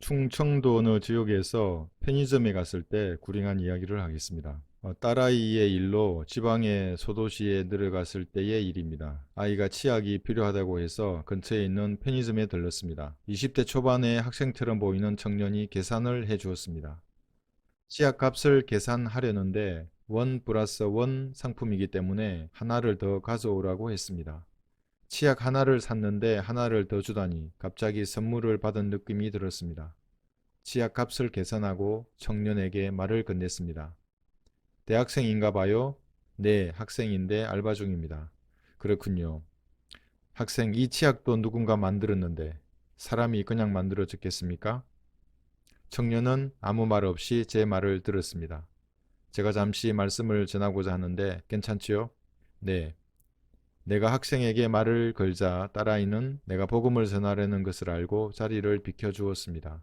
충청도 어느 지역에서 편의점에 갔을 때 불행한 이야기를 하겠습니다. 딸아이의 일로 지방의 소도시에 내려갔을 때의 일입니다. 아이가 치약이 필요하다고 해서 근처에 있는 편의점에 들렀습니다. 20대 초반의 학생처럼 보이는 청년이 계산을 해 주었습니다. 치약 값을 계산하려는데 원 플러스 원 상품이기 때문에 하나를 더 가져오라고 했습니다. 치약 하나를 샀는데 하나를 더 주다니 갑자기 선물을 받은 느낌이 들었습니다. 치약 값을 계산하고 청년에게 말을 건넸습니다. 대학생인가 봐요? 네, 학생인데 알바 중입니다. 그렇군요. 학생, 이 치약도 누군가 만들었는데 사람이 그냥 만들어졌겠습니까? 청년은 아무 말 없이 제 말을 들었습니다. 제가 잠시 말씀을 전하고자 하는데 괜찮지요? 네. 내가 학생에게 말을 걸자 딸아이는 내가 복음을 전하려는 것을 알고 자리를 비켜주었습니다.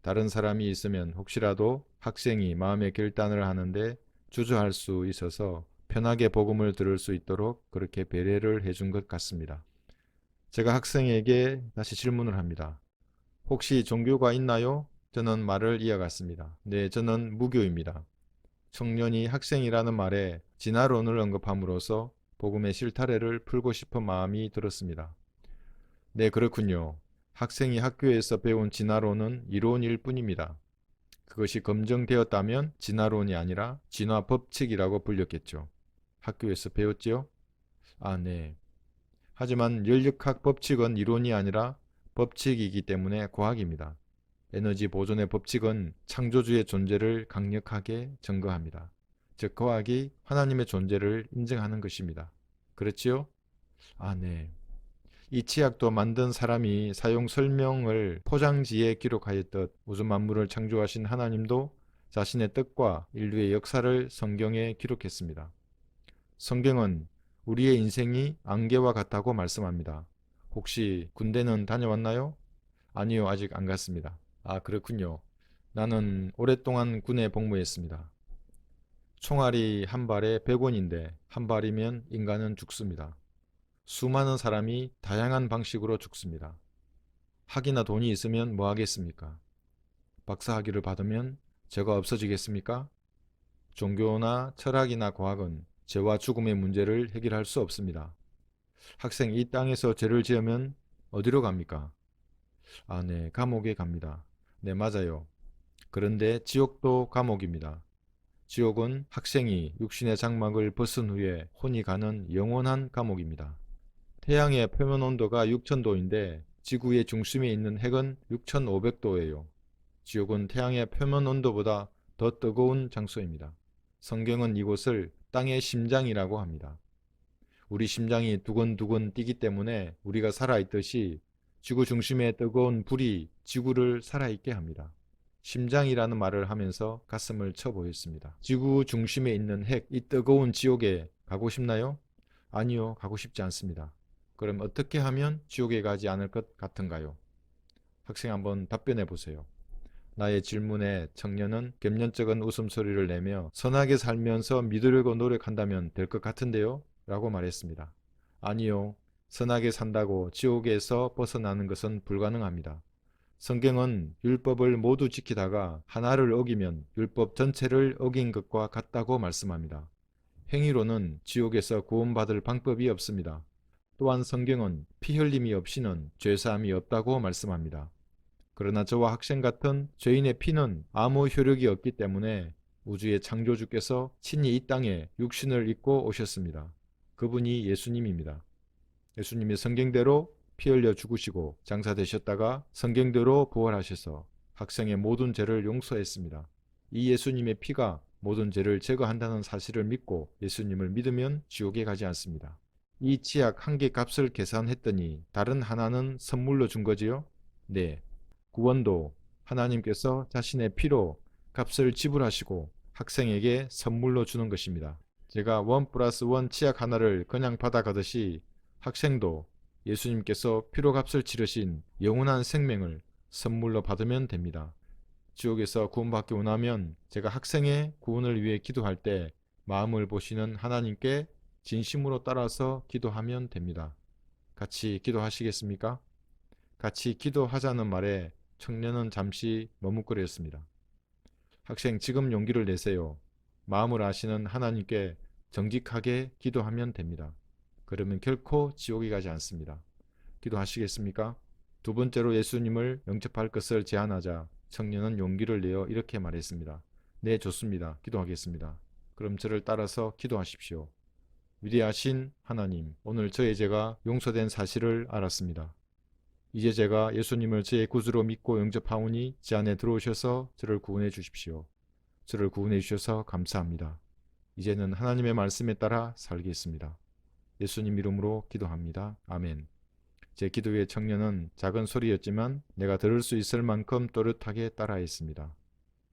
다른 사람이 있으면 혹시라도 학생이 마음의 결단을 하는데 주저할 수 있어서 편하게 복음을 들을 수 있도록 그렇게 배려를 해준 것 같습니다. 제가 학생에게 다시 질문을 합니다. 혹시 종교가 있나요? 저는 말을 이어갔습니다. 네, 저는 무교입니다. 청년이 학생이라는 말에 진화론을 언급함으로써 복음의 실타래를 풀고 싶은 마음이 들었습니다. 네, 그렇군요. 학생이 학교에서 배운 진화론은 이론일 뿐입니다. 그것이 검증되었다면 진화론이 아니라 진화 법칙이라고 불렸겠죠. 학교에서 배웠지요? 아, 네. 하지만 연력학 법칙은 이론이 아니라 법칙이기 때문에 과학입니다. 에너지 보존의 법칙은 창조주의 존재를 강력하게 증거합니다. 즉, 과학이 하나님의 존재를 인정하는 것입니다. 그렇지요? 아, 네. 이 치약도 만든 사람이 사용 설명을 포장지에 기록하였듯 우주 만물을 창조하신 하나님도 자신의 뜻과 인류의 역사를 성경에 기록했습니다. 성경은 우리의 인생이 안개와 같다고 말씀합니다. 혹시 군대는 다녀왔나요? 아니요, 아직 안 갔습니다. 아, 그렇군요. 나는 오랫동안 군에 복무했습니다. 총알이 한 발에 100원인데 한 발이면 인간은 죽습니다. 수많은 사람이 다양한 방식으로 죽습니다. 학이나 돈이 있으면 뭐 하겠습니까? 박사학위를 받으면 죄가 없어지겠습니까? 종교나 철학이나 과학은 죄와 죽음의 문제를 해결할 수 없습니다. 학생, 이 땅에서 죄를 지으면 어디로 갑니까? 아, 네, 감옥에 갑니다. 네, 맞아요. 그런데 지옥도 감옥입니다. 지옥은 학생이 육신의 장막을 벗은 후에 혼이 가는 영원한 감옥입니다. 태양의 표면 온도가 6000도인데 지구의 중심에 있는 핵은 6500도예요. 지옥은 태양의 표면 온도보다 더 뜨거운 장소입니다. 성경은 이곳을 땅의 심장이라고 합니다. 우리 심장이 두근두근 뛰기 때문에 우리가 살아있듯이 지구 중심의 뜨거운 불이 지구를 살아있게 합니다. 심장이라는 말을 하면서 가슴을 쳐 보였습니다. 지구 중심에 있는 핵, 이 뜨거운 지옥에 가고 싶나요? 아니요, 가고 싶지 않습니다. 그럼 어떻게 하면 지옥에 가지 않을 것 같은가요? 학생 한번 답변해 보세요. 나의 질문에 청년은 겜년쩍은 웃음소리를 내며 선하게 살면서 믿으려고 노력한다면 될 것 같은데요? 라고 말했습니다. 아니요. 선하게 산다고 지옥에서 벗어나는 것은 불가능합니다. 성경은 율법을 모두 지키다가 하나를 어기면 율법 전체를 어긴 것과 같다고 말씀합니다. 행위로는 지옥에서 구원받을 방법이 없습니다. 또한 성경은 피 흘림이 없이는 죄사함이 없다고 말씀합니다. 그러나 저와 학생 같은 죄인의 피는 아무 효력이 없기 때문에 우주의 창조주께서 친히 이 땅에 육신을 입고 오셨습니다. 그분이 예수님입니다. 예수님이 성경대로 피 흘려 죽으시고 장사되셨다가 성경대로 부활하셔서 학생의 모든 죄를 용서했습니다. 이 예수님의 피가 모든 죄를 제거한다는 사실을 믿고 예수님을 믿으면 지옥에 가지 않습니다. 이 치약 한 개 값을 계산했더니 다른 하나는 선물로 준 거지요? 네. 구원도 하나님께서 자신의 피로 값을 지불하시고 학생에게 선물로 주는 것입니다. 제가 원 플러스 원 치약 하나를 그냥 받아가듯이 학생도 예수님께서 피로값을 치르신 영원한 생명을 선물로 받으면 됩니다. 지옥에서 구원받기 원하면 제가 학생의 구원을 위해 기도할 때 마음을 보시는 하나님께 진심으로 따라서 기도하면 됩니다. 같이 기도하시겠습니까? 같이 기도하자는 말에 청년은 잠시 머뭇거렸습니다. 학생, 지금 용기를 내세요. 마음을 아시는 하나님께 정직하게 기도하면 됩니다. 그러면 결코 지옥에 가지 않습니다. 기도하시겠습니까? 두 번째로 예수님을 영접할 것을 제안하자 청년은 용기를 내어 이렇게 말했습니다. 네, 좋습니다. 기도하겠습니다. 그럼 저를 따라서 기도하십시오. 위대하신 하나님, 오늘 저의 죄가 용서된 사실을 알았습니다. 이제 제가 예수님을 저의 구주로 믿고 영접하오니 제 안에 들어오셔서 저를 구원해 주십시오. 저를 구원해 주셔서 감사합니다. 이제는 하나님의 말씀에 따라 살겠습니다. 예수님 이름으로 기도합니다. 아멘. 제 기도의 청년은 작은 소리였지만 내가 들을 수 있을 만큼 또렷하게 따라했습니다.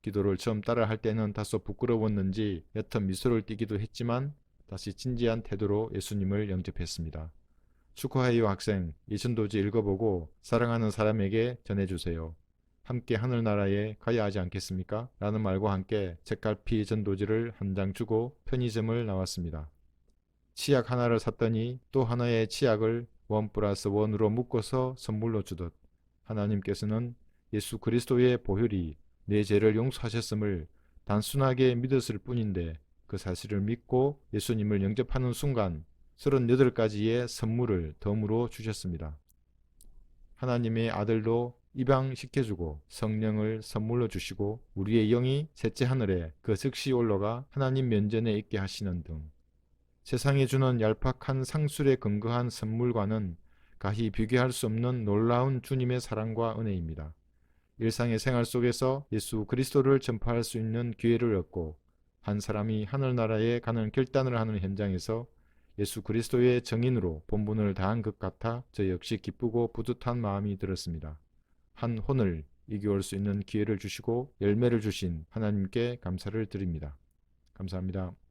기도를 처음 따라할 때는 다소 부끄러웠는지 옅은 미소를 띠기도 했지만 다시 진지한 태도로 예수님을 영접했습니다. 축하해요 학생. 이 전도지 읽어보고 사랑하는 사람에게 전해주세요. 함께 하늘나라에 가야 하지 않겠습니까? 라는 말과 함께 책갈피 전도지를 한 장 주고 편의점을 나왔습니다. 치약 하나를 샀더니 또 하나의 치약을 1+1으로 묶어서 선물로 주듯 하나님께서는 예수 그리스도의 보혈이 내 죄를 용서하셨음을 단순하게 믿었을 뿐인데 그 사실을 믿고 예수님을 영접하는 순간 38가지의 선물을 덤으로 주셨습니다. 하나님의 아들도 입양시켜주고 성령을 선물로 주시고 우리의 영이 셋째 하늘에 그 즉시 올라가 하나님 면전에 있게 하시는 등 세상이 주는 얄팍한 상술에 근거한 선물과는 가히 비교할 수 없는 놀라운 주님의 사랑과 은혜입니다. 일상의 생활 속에서 예수 그리스도를 전파할 수 있는 기회를 얻고 한 사람이 하늘나라에 가는 결단을 하는 현장에서 예수 그리스도의 정인으로 본분을 다한 것 같아 저 역시 기쁘고 뿌듯한 마음이 들었습니다. 한 혼을 이겨올 수 있는 기회를 주시고 열매를 주신 하나님께 감사를 드립니다. 감사합니다.